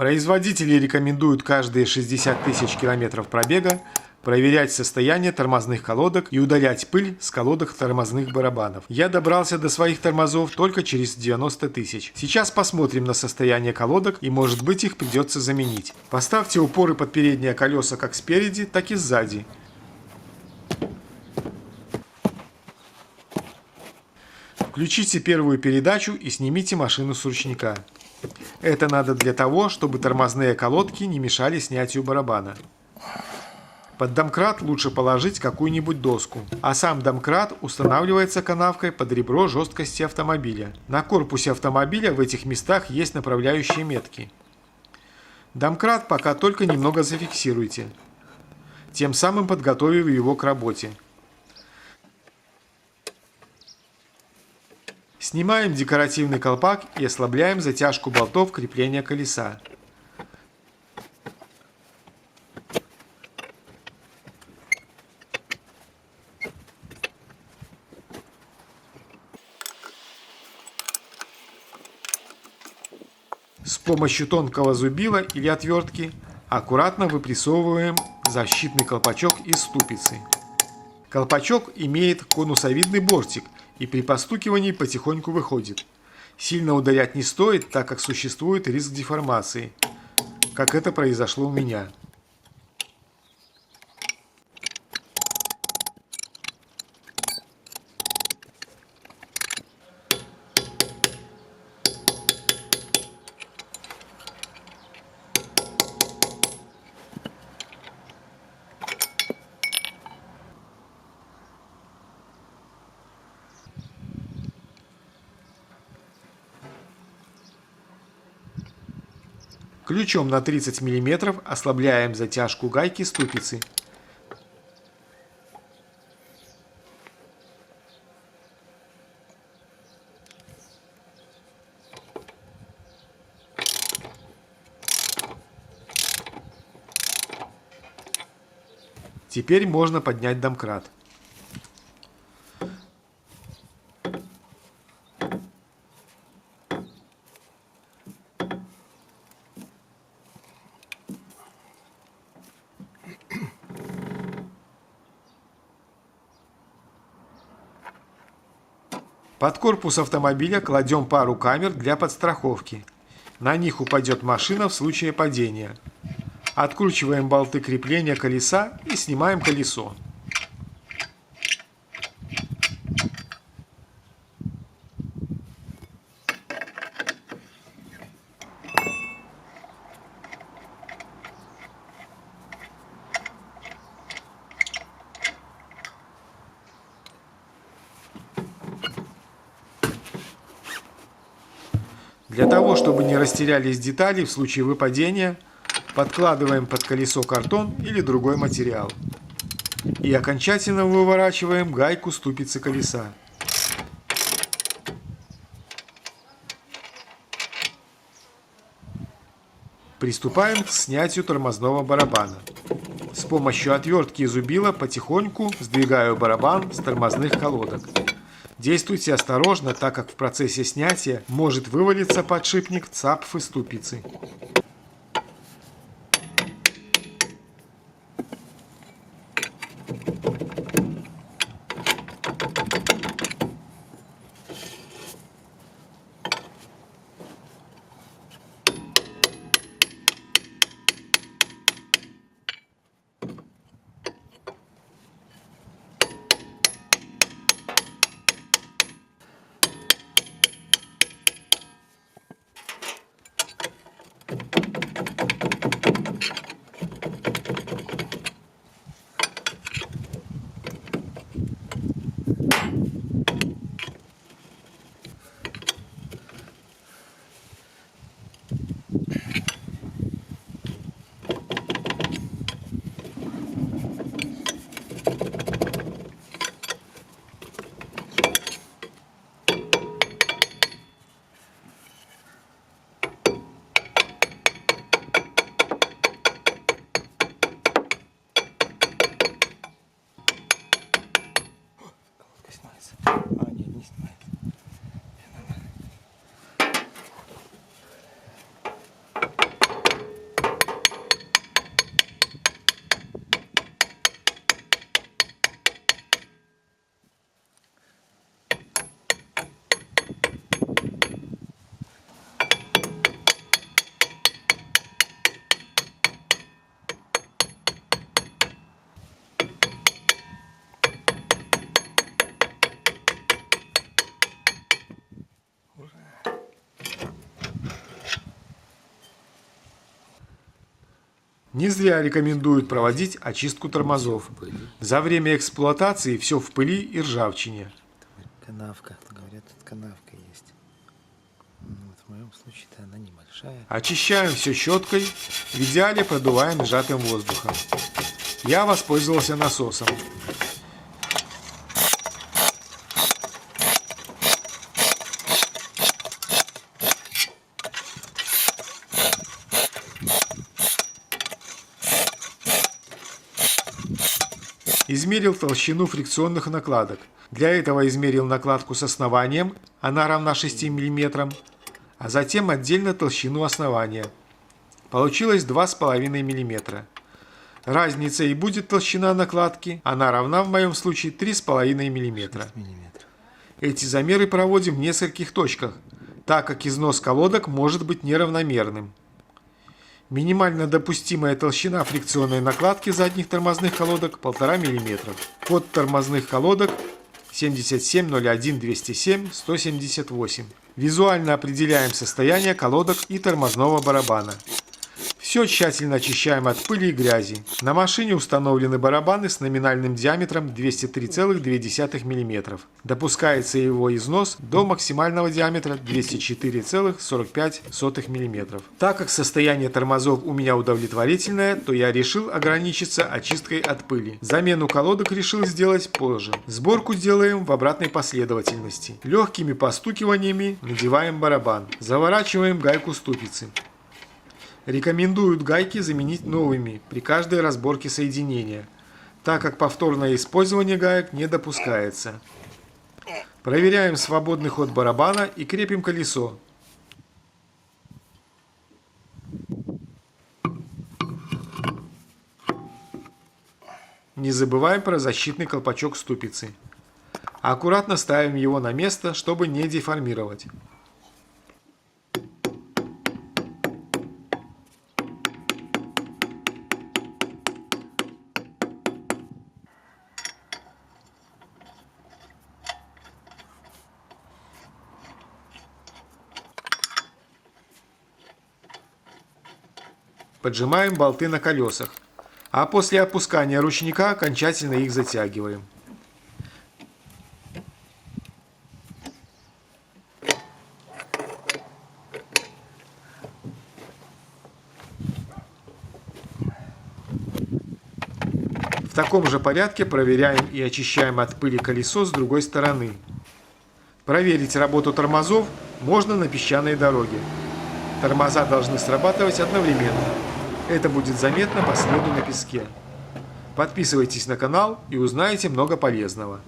Производители рекомендуют каждые 60 тысяч километров пробега проверять состояние тормозных колодок и удалять пыль с колодок тормозных барабанов. Я добрался до своих тормозов только через 90 тысяч. Сейчас посмотрим на состояние колодок, и может быть их придется заменить. Поставьте упоры под передние колеса как спереди, так и сзади. Включите первую передачу и снимите машину с ручника. Это надо для того, чтобы тормозные колодки не мешали снятию барабана. Под домкрат лучше положить какую-нибудь доску, а сам домкрат устанавливается канавкой под ребро жесткости автомобиля. На корпусе автомобиля в этих местах есть направляющие метки. Домкрат пока только немного зафиксируйте, тем самым подготовив его к работе. Снимаем декоративный колпак и ослабляем затяжку болтов крепления колеса. С помощью тонкого зубила или отвертки аккуратно выпрессовываем защитный колпачок из ступицы. Колпачок имеет конусовидный бортик и при постукивании потихоньку выходит. Сильно ударять не стоит, так как существует риск деформации, как это произошло у меня. Ключом на 30 мм ослабляем затяжку гайки ступицы. Теперь можно поднять домкрат. Под корпус автомобиля кладем пару камер для подстраховки. На них упадет машина в случае падения. Откручиваем болты крепления колеса и снимаем колесо. Для того, чтобы не растерялись детали в случае выпадения, подкладываем под колесо картон или другой материал. И окончательно выворачиваем гайку ступицы колеса. Приступаем к снятию тормозного барабана. С помощью отвертки и зубила потихоньку сдвигаю барабан с тормозных колодок. Действуйте осторожно, так как в процессе снятия может вывалиться подшипник цапфы ступицы. Не зря рекомендуют проводить очистку тормозов. За время эксплуатации все в пыли и ржавчине. Канавка, говорят, тут канавка есть. Вот в моем случае-то она небольшая. Очищаем все щеткой, в идеале продуваем сжатым воздухом. Я воспользовался насосом. Измерил толщину фрикционных накладок. Для этого измерил накладку с основанием, она равна 6 мм, а затем отдельно толщину основания. Получилось 2,5 мм. Разница и будет толщина накладки, она равна в моем случае 3,5 мм. Эти замеры проводим в нескольких точках, так как износ колодок может быть неравномерным. Минимально допустимая толщина фрикционной накладки задних тормозных колодок 1,5 мм. Код тормозных колодок 7701-207-178. Визуально определяем состояние колодок и тормозного барабана. Все тщательно очищаем от пыли и грязи. На машине установлены барабаны с номинальным диаметром 203,2 мм. Допускается его износ до максимального диаметра 204,45 мм. Так как состояние тормозов у меня удовлетворительное, то я решил ограничиться очисткой от пыли. Замену колодок решил сделать позже. Сборку делаем в обратной последовательности. Легкими постукиваниями надеваем барабан. Заворачиваем гайку ступицы. Рекомендуют гайки заменить новыми при каждой разборке соединения, так как повторное использование гаек не допускается. Проверяем свободный ход барабана и крепим колесо. Не забываем про защитный колпачок ступицы. Аккуратно ставим его на место, чтобы не деформировать. Поджимаем болты на колесах, а после опускания ручника окончательно их затягиваем. В таком же порядке проверяем и очищаем от пыли колесо с другой стороны. Проверить работу тормозов можно на песчаной дороге. Тормоза должны срабатывать одновременно. Это будет заметно по следу на песке. Подписывайтесь на канал и узнаете много полезного.